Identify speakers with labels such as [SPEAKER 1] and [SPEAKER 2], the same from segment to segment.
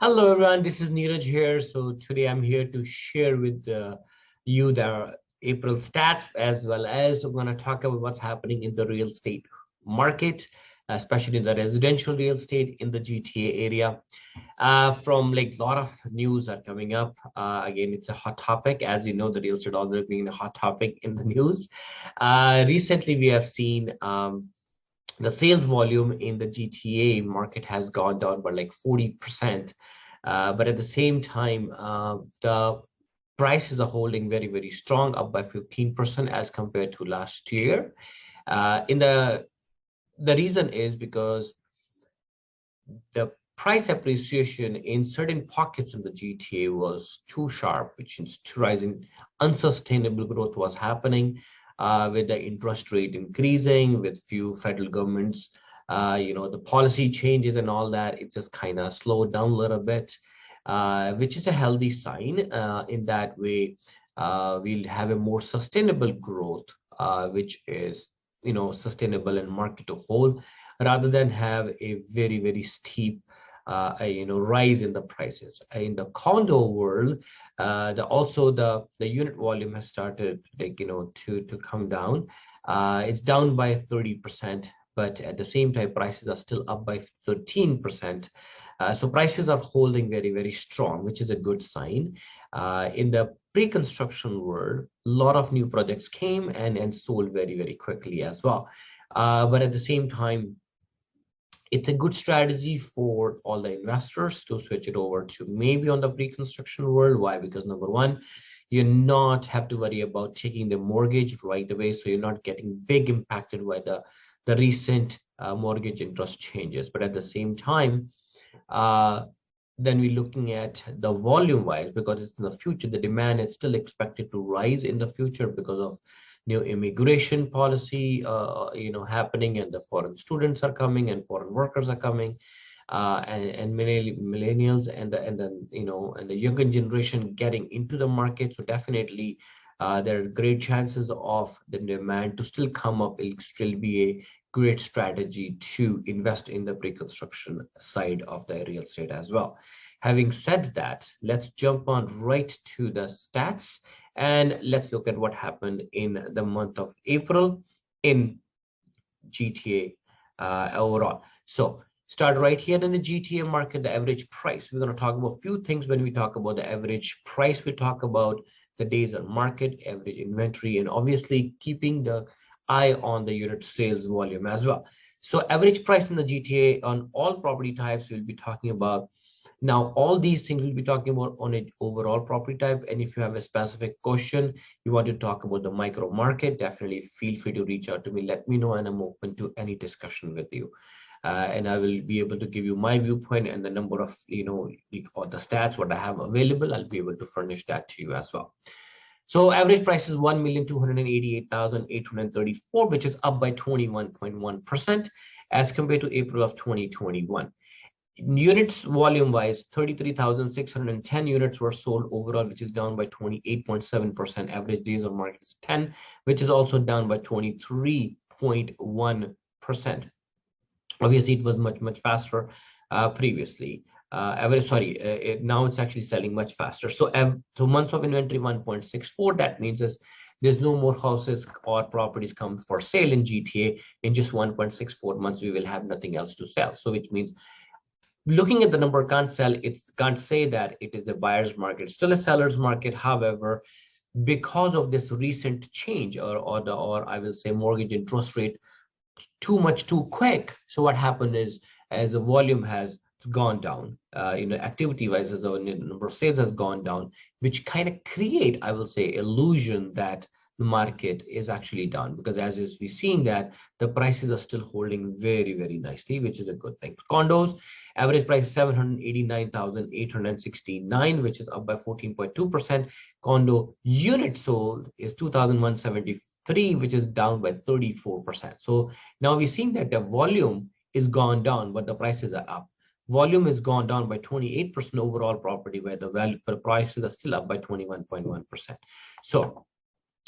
[SPEAKER 1] Hello everyone, this is Neeraj here. So today I'm here to share with you the April stats, as well as we're going to talk about what's happening in the real estate market, especially the residential real estate in the GTA area. From like a lot of news are coming up. Again, it's a hot topic. As you know, the real estate always being a hot topic in the news. Recently, we have seen the sales volume in the GTA market has gone down by like 40%. But at the same time, the prices are holding very, very strong, up by 15% as compared to last year. In the reason is because the price appreciation in certain pockets in the GTA was too sharp, which is too rising. Unsustainable growth was happening with the interest rate increasing, with few federal governments, the policy changes and all that. It just kind of slowed down a little bit, which is a healthy sign. In that way, we'll have a more sustainable growth, which is sustainable in market to whole, rather than have a very, very steep rise in the prices. In the condo world, the unit volume has started to come down. It's down by 30%, but at the same time prices are still up by 13%. So prices are holding very, very strong, which is a good sign. In the pre-construction world, a lot of new projects came and sold very, very quickly as well. But at the same time, it's a good strategy for all the investors to switch it over to maybe on the pre-construction world. Why? Because number one, you not have to worry about taking the mortgage right away, so you're not getting big impacted by the recent mortgage interest changes. But at the same time, then we're looking at the volume wise, because it's in the future, the demand is still expected to rise in the future because of new immigration policy happening, and the foreign students are coming and foreign workers are coming, and millennials and the younger generation getting into the market. So definitely there are great chances of the demand to still come up. It'll still be a great strategy to invest in the pre-construction side of the real estate as well. Having said that, let's jump on right to the stats and let's look at what happened in the month of April in GTA overall. So start right here in the GTA market, the average price. We're going to talk about a few things when we talk about the average price. We talk about the days on market, average inventory, and obviously keeping the eye on the unit sales volume as well. So average price in the GTA on all property types, we'll be talking about. Now, all these things we'll be talking about on an overall property type. And if you have a specific question, you want to talk about the micro market, definitely feel free to reach out to me. Let me know, and I'm open to any discussion with you. And I will be able to give you my viewpoint and the number of, or the stats, what I have available. I'll be able to furnish that to you as well. So average price is 1,288,834, which is up by 21.1% as compared to April of 2021. Units volume wise, 33,610 units were sold overall, which is down by 28.7%. Average days on market is 10, which is also down by 23.1%. Obviously, it was much faster previously. Now it's actually selling much faster. So months of inventory 1.64. That means there's no more houses or properties come for sale in GTA. In just 1.64 months, we will have nothing else to sell. So which means, looking at the number, can't say that it is a buyer's market. It's still a seller's market. However, because of this recent change, or I will say mortgage interest rate too quick. So what happened is, as the volume has gone down, activity wise, as the number of sales has gone down, which kind of create, I will say, illusion that the market is actually down, because as we're seeing that the prices are still holding very, very nicely, which is a good thing. Condos, average price 789,869, which is up by 14.2%. Condo units sold is 2,173, which is down by 34%. So now we're seeing that the volume is gone down, but the prices are up. Volume has gone down by 28% overall property, where the prices are still up by 21.1%. So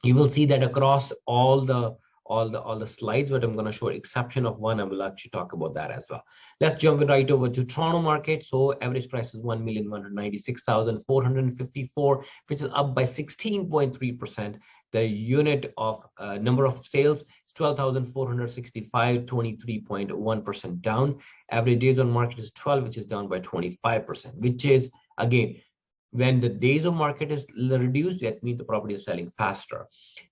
[SPEAKER 1] you will see that across all the all the slides, but I'm going to show exception of one. I will actually talk about that as well. Let's jump right over to Toronto market. So average price is 1,196,454, which is up by 16.3%. The unit of number of sales is 12,465, 23.1% down. Average days on market is 12, which is down by 25%, which is again, when the days of market is reduced, that means the property is selling faster.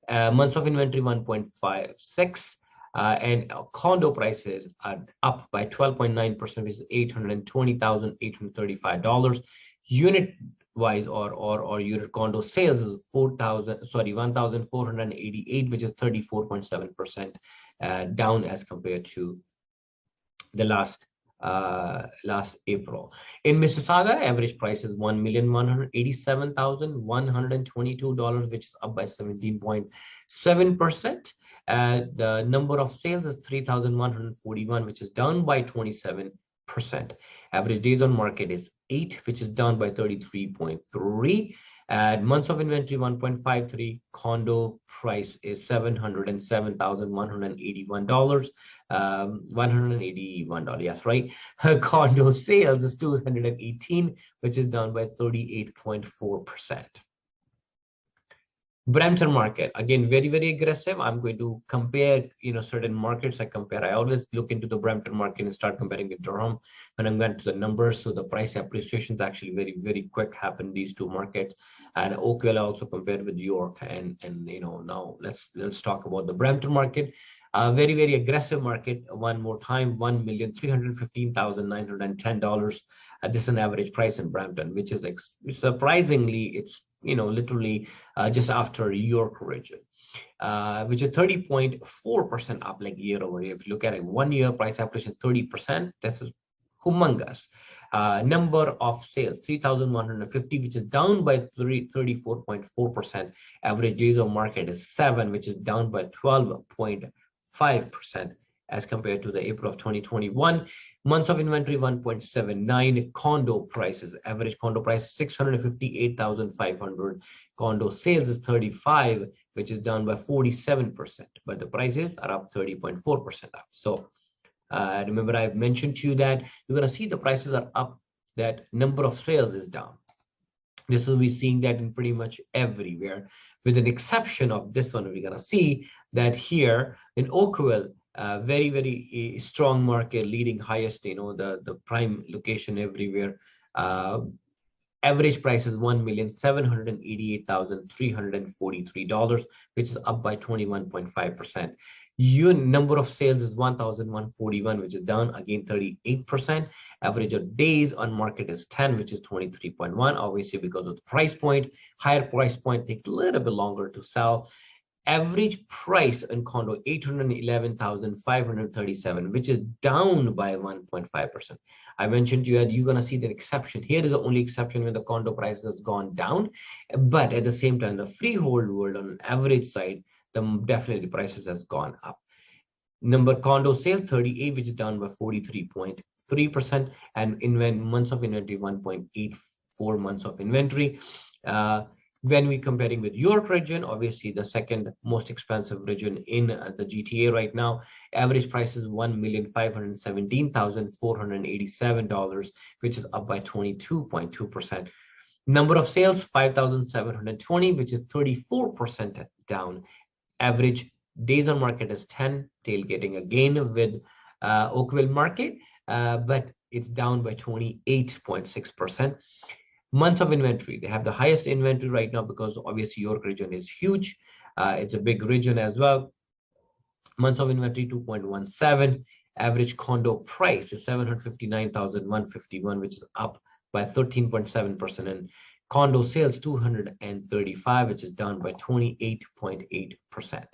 [SPEAKER 1] Months of inventory 1.56, and condo prices are up by 12.9%, which is $820,835. Unit wise, or unit condo sales is 1,488, which is 34.7% down as compared to the last April. In Mississauga, average price is $1,187,122, which is up by 17.7%. The number of sales is 3,141, which is down by 27%. Average days on market is 8, which is down by 33.3. Months of inventory 1.53. Condo price is $707,181. $181, yes, right. Condo sales is 218, which is down by 38.4%. Brampton market, again, very, very aggressive. I'm going to compare, certain markets. I always look into the Brampton market and start comparing with Durham when I'm going to the numbers. So the price appreciation is actually very, very quick happen these two markets. And Oakville also compared with York. And now let's talk about the Brampton market. Very, very aggressive market. One more time, $1,315,910. This is an average price in Brampton, which is like surprisingly, it's literally just after York region, which is 30.4% up like year over year. If you look at it, 1 year price appreciation 30%. This is humongous. Number of sales 3,150, which is down by 34.4%. Average days on market is 7, which is down by 12.5% as compared to the April of 2021. Months of inventory 1.79. Condo prices, average condo price 658,500. Condo sales is 35, which is down by 47%, but the prices are up 30.4% up. So remember, I've mentioned to you that you're going to see the prices are up, that number of sales is down. This will be seeing that in pretty much everywhere, with an exception of this one. We're going to see that here in Oakville, very, very strong market, leading highest, the prime location everywhere. Average price is $1,788,343, which is up by 21.5%. Number of sales is 1,141, which is down again 38%. Average of days on market is 10, which is 23.1. Obviously, because of the price point, higher price point takes a little bit longer to sell. Average price in condo 811,537, which is down by 1.5%. I mentioned to you that you're going to see the exception. Here is the only exception when the condo price has gone down, but at the same time, the freehold world on an average side, definitely prices has gone up. Number condo sale 38, which is down by 43.3%, and months of inventory 1.84 months of inventory. When we comparing with York region, obviously the second most expensive region in the GTA right now, average price is $1,517,487, which is up by 22.2%. Number of sales 5,720, which is 34% down. Average days on market is 10, tailgating again with Oakville market, but it's down by 28.6%. Months of inventory, they have the highest inventory right now because obviously York region is huge. It's a big region as well. Months of inventory 2.17. Average condo price is 759,151, which is up by 13.7%. And condo sales 235, which is down by 28.8%.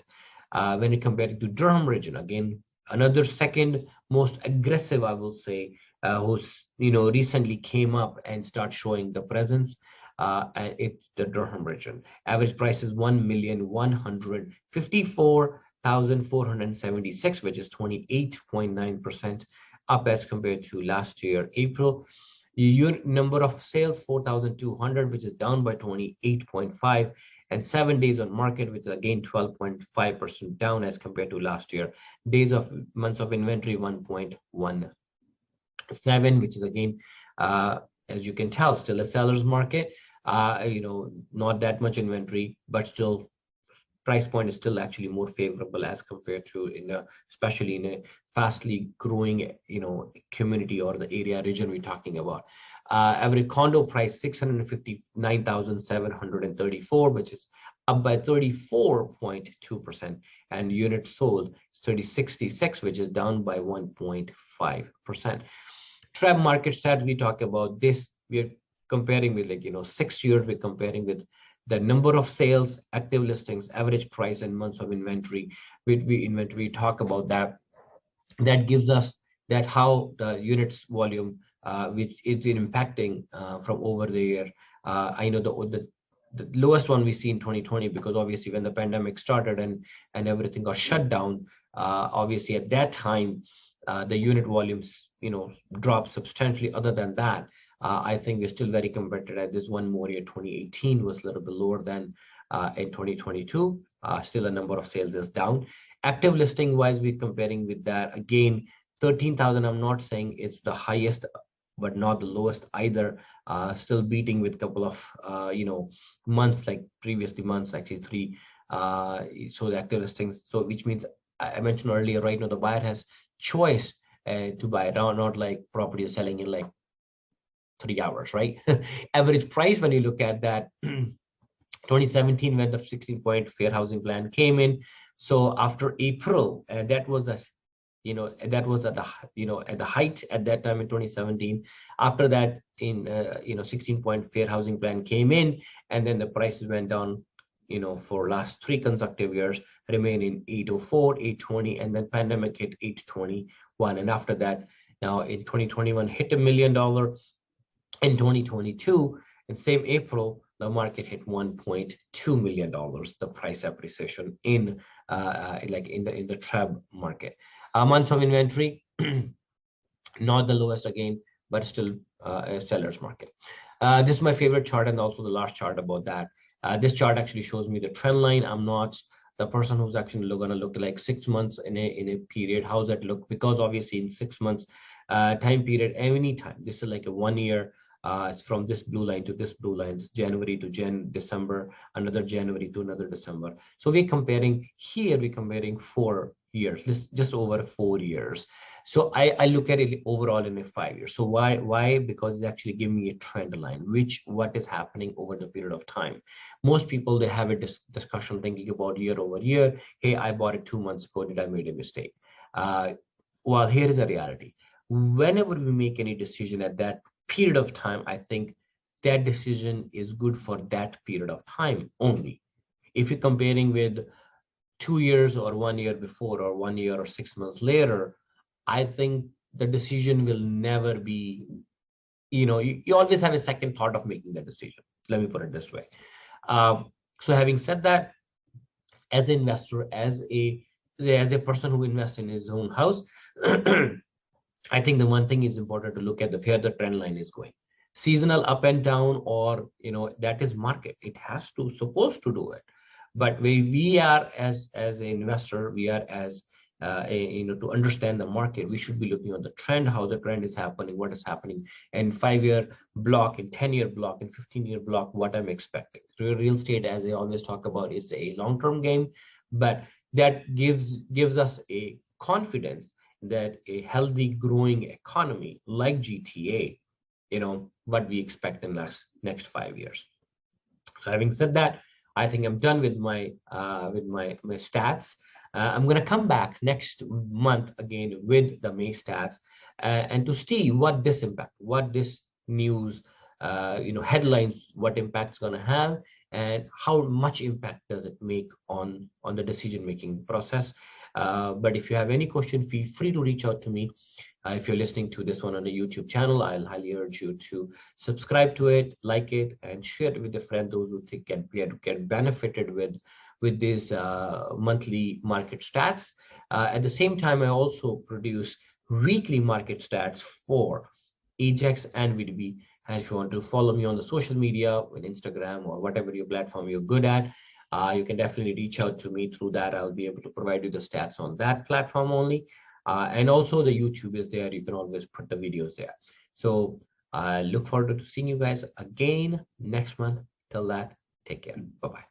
[SPEAKER 1] When you compare it to Durham region, again, another second most aggressive, I will say, who's recently came up and start showing the presence. And it's the Durham region. Average price is 1,154,476, which is 28.9% up as compared to last year April. Unit number of sales 4,200, which is down by 28.5. and 7 days on market, which is again 12.5% down as compared to last year. Days of months of inventory 1.17, which is again, as you can tell, still a seller's market. Not that much inventory, but still price point is still actually more favorable as compared to especially in a fastly growing community or the area region we're talking about. Average condo price 659,734, which is up by 34.2%, and units sold 3066, which is down by 1.5%. Trap market stats, we talk about this, we're comparing with 6 years, we're comparing with the number of sales, active listings, average price, and months of inventory. We talk about that. That gives us that how the units volume, which is impacting from over the year. I know the lowest one we see in 2020, because obviously when the pandemic started and everything got shut down, obviously at that time the unit volumes dropped substantially. Other than that, I think we're still very competitive. At this one more year, 2018 was a little bit lower than in 2022. Still a number of sales is down. Active listing wise, we're comparing with that again, 13,000. I'm not saying it's the highest, but not the lowest either. Still beating with a couple of months, like previously months, actually 3. So the active listings, so which means I mentioned earlier, right now the buyer has choice to buy it, not like property is selling in like 3 hours, right? Average price, when you look at that, 2017 when the 16-point fair housing plan came in. So after April, that was at the at the height at that time in 2017. After that, in 16-point fair housing plan came in, and then the prices went down for last 3 consecutive years, remaining 804, 820, and then pandemic hit 821. And after that, now in 2021 hit $1 million. In 2022, in same April, the market hit $1.2 million, the price appreciation in the trap market. Months of inventory, not the lowest again, but still a seller's market. This is my favorite chart, and also the last chart about that. This chart actually shows me the trend line. I'm not the person who's actually going to look like 6 months in a period. How's that look? Because obviously in 6 months time period, any time, this is like a 1 year. It's from this blue line to this blue line, January to December, another January to another December. So we're comparing 4 years, just over 4 years. So I look at it overall in a 5 years. So why? Because it's actually giving me a trend line, what is happening over the period of time. Most people, they have a discussion thinking about year over year. Hey, I bought it 2 months ago. Did I make a mistake? Well, here is a reality. Whenever we make any decision at that period of time, I think that decision is good for that period of time only. If you're comparing with 2 years or 1 year before, or 1 year or 6 months later, I think the decision will never be, you always have a second thought of making that decision. Let me put it this way. So having said that, as an investor, as a person who invests in his own house, I think the one thing is important to look at where the trend line is going. Seasonal up and down, or that is market. It has to supposed to do it. But we are as an investor, we are as to understand the market, we should be looking at the trend, how the trend is happening, what is happening, and 5-year block, in 10-year block, in 15-year block, what I'm expecting. So real estate, as I always talk about, is a long-term game, but that gives us a confidence that a healthy growing economy like GTA, what we expect in next 5 years. So having said that, I think I'm done with my stats. I'm going to come back next month again with the May stats and to see what this impact, what this news, headlines, what impact it's going to have, and how much impact does it make on the decision-making process. But if you have any question, feel free to reach out to me. If you're listening to this one on the YouTube channel, I'll highly urge you to subscribe to it, like it, and share it with a friend, those who think can benefited with these monthly market stats. At the same time, I also produce weekly market stats for Ajax and VDB, And if you want to follow me on the social media, on Instagram or whatever your platform you're good at, you can definitely reach out to me through that. I'll be able to provide you the stats on that platform only. And also the YouTube is there. You can always put the videos there. So I look forward to seeing you guys again next month. Till that, take care. Bye-bye.